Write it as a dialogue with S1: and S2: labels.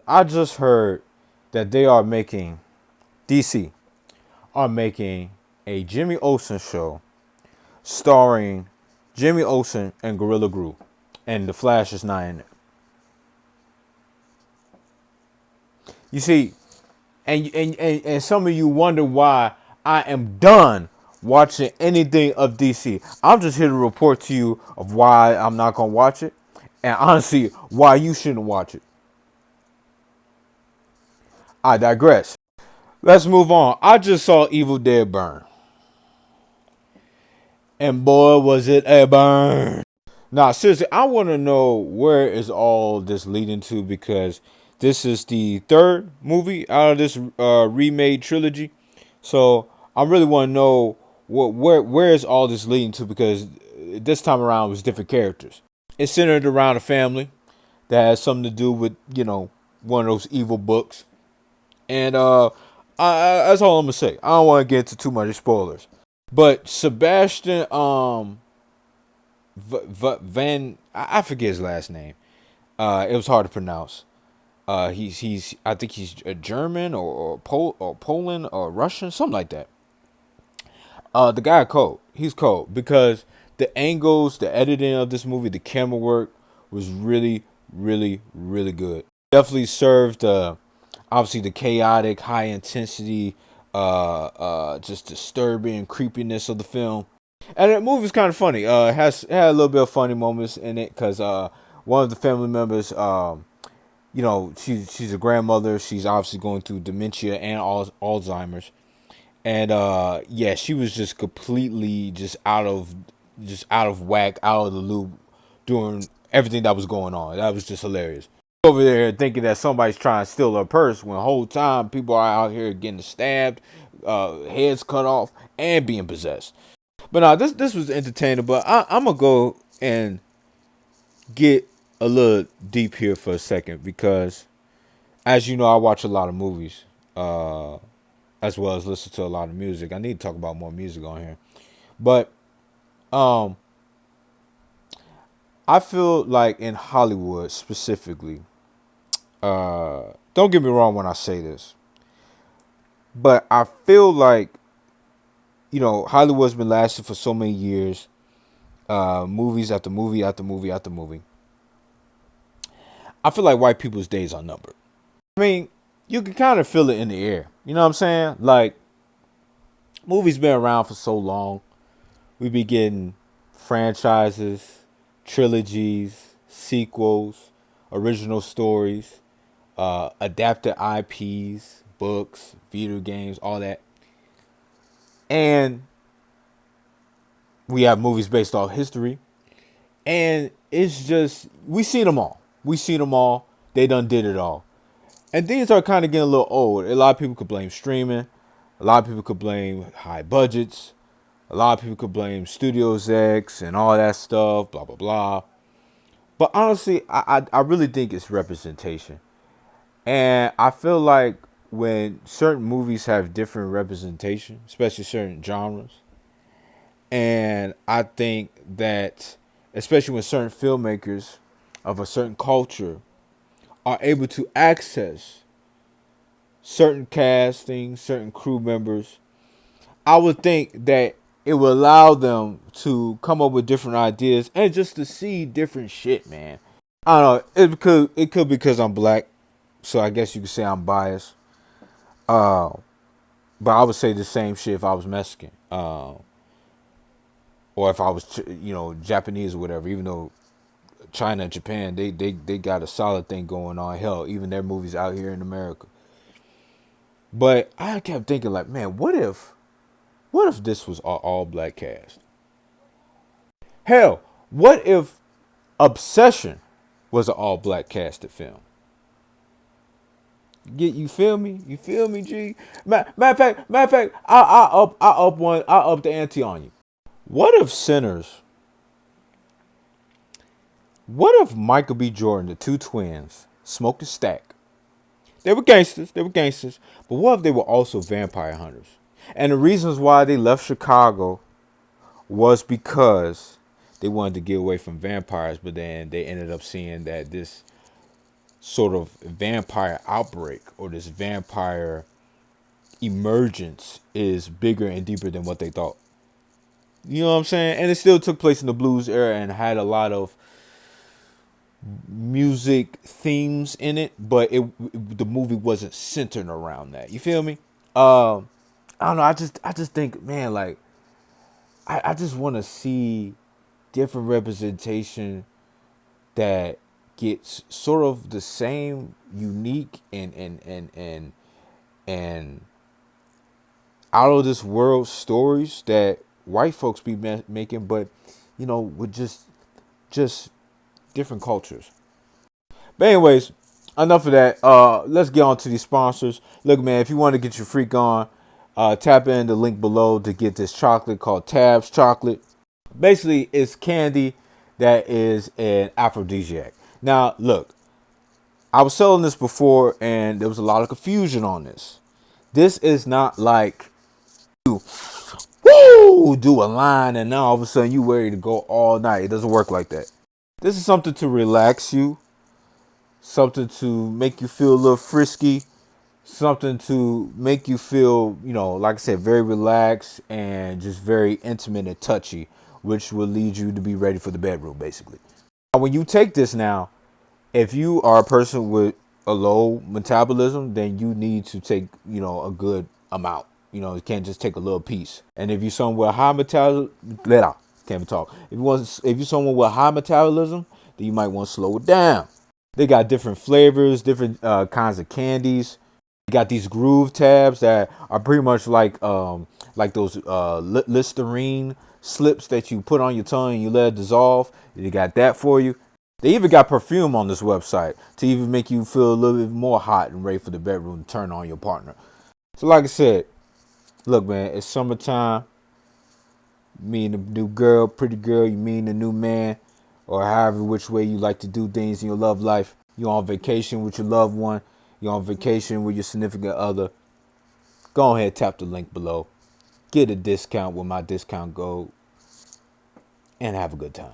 S1: I just heard that DC are making a Jimmy Olsen show starring Jimmy Olsen and Gorilla Glue, and the Flash is not in it. You see, and some of you wonder why I am done watching anything of DC. I'm just here to report to you of why I'm not gonna watch it, and honestly, why you shouldn't watch it. I digress. Let's move on. I just saw Evil Dead burn, and boy, was it a burn! Now, seriously, I want to know where is all this leading to, because this is the third movie out of this remade trilogy. So I really want to know where is all this leading to, because this time around it was different characters. It's centered around a family that has something to do with one of those evil books, and that's all I'm gonna say. I don't want to get into too much spoilers, but Sebastian Van, I forget his last name. It was hard to pronounce. He's I think he's a German or Poland or Russian, something like that. The guy cold. He's cold because the angles, the editing of this movie, the camera work was really, really, really good. Definitely served obviously the chaotic, high intensity, just disturbing creepiness of the film. And the movie's kind of funny. It had a little bit of funny moments in it because one of the family members, she's a grandmother. She's obviously going through dementia and Alzheimer's, and yeah, she was just completely out of whack, out of the loop, doing everything that was going on. That was just hilarious. Over there thinking that somebody's trying to steal her purse when the whole time people are out here getting stabbed, heads cut off, and being possessed. But no, this was entertaining. But I'm gonna go and get a little deep here for a second because, as you know, I watch a lot of movies, as well as listen to a lot of music. I need to talk about more music on here, but I feel like in Hollywood specifically, don't get me wrong when I say this, but I feel like Hollywood's been lasting for so many years, movies after movie after movie after movie. I feel like white people's days are numbered. I mean, you can kind of feel it in the air. You know what I'm saying? Like, movies been around for so long. We be getting franchises, trilogies, sequels, original stories, adapted IPs, books, video games, all that. And we have movies based off history. And it's just, we seen them all. We seen them all. They done did it all. And these are kind of getting a little old. A lot of people could blame streaming. A lot of people could blame high budgets. A lot of people could blame Studios X and all that stuff, blah, blah, blah. But honestly, I really think it's representation. And I feel like when certain movies have different representation, especially certain genres, and I think that especially when certain filmmakers of a certain culture are able to access certain castings, certain crew members, I would think that it will allow them to come up with different ideas and just to see different shit, man. I don't know. It could be because I'm black, so I guess you could say I'm biased. But I would say the same shit if I was Mexican, or if I was Japanese or whatever. Even though China and Japan, they got a solid thing going on. Hell, even their movies out here in America. But I kept thinking, like, man, what if this was all black cast? Hell, what if Obsession was an all black casted film? You feel me? You feel me, G? Matter of fact, I up the ante on you. What if Sinners? What if Michael B. Jordan, the two twins, smoked a stack? They were gangsters. But what if they were also vampire hunters? And the reasons why they left Chicago was because they wanted to get away from vampires, but then they ended up seeing that this sort of vampire outbreak or this vampire emergence is bigger and deeper than what they thought. You know what I'm saying? And it still took place in the blues era and had a lot of music themes in it, but the movie wasn't centered around that. You feel me? I don't know. I just think, man, like I just want to see different representation that gets sort of the same unique and out of this world stories that white folks be making, but with just different cultures. But anyways, enough of that. Let's get on to these sponsors. Look, man, if you want to get your freak on, tap in the link below to get this chocolate called Tabs chocolate. Basically, it's candy that is an aphrodisiac. Now, look, I was selling this before, and there was a lot of confusion on this. This is not like you do a line and now all of a sudden you ready to go all night. It doesn't work like that. This is something to relax you, something to make you feel a little frisky, something to make you feel, like I said, very relaxed and just very intimate and touchy, which will lead you to be ready for the bedroom, basically. Now, when you take this now, if you are a person with a low metabolism, then you need to take, a good amount. You can't just take a little piece. And if you're someone with high metabolism, can't even talk. If you're someone with high metabolism, then you might want to slow it down. They got different flavors, different kinds of candies. You got these groove tabs that are pretty much like those Listerine slips that you put on your tongue and you let it dissolve. They got that for you. They even got perfume on this website to even make you feel a little bit more hot and ready for the bedroom to turn on your partner. So like I said, look, man, it's summertime. Me and the new girl, pretty girl, you mean the new man, or however which way you like to do things in your love life. You're on vacation with your loved one. You're on vacation with your significant other. Go ahead, tap the link below. Get a discount with my discount code and have a good time.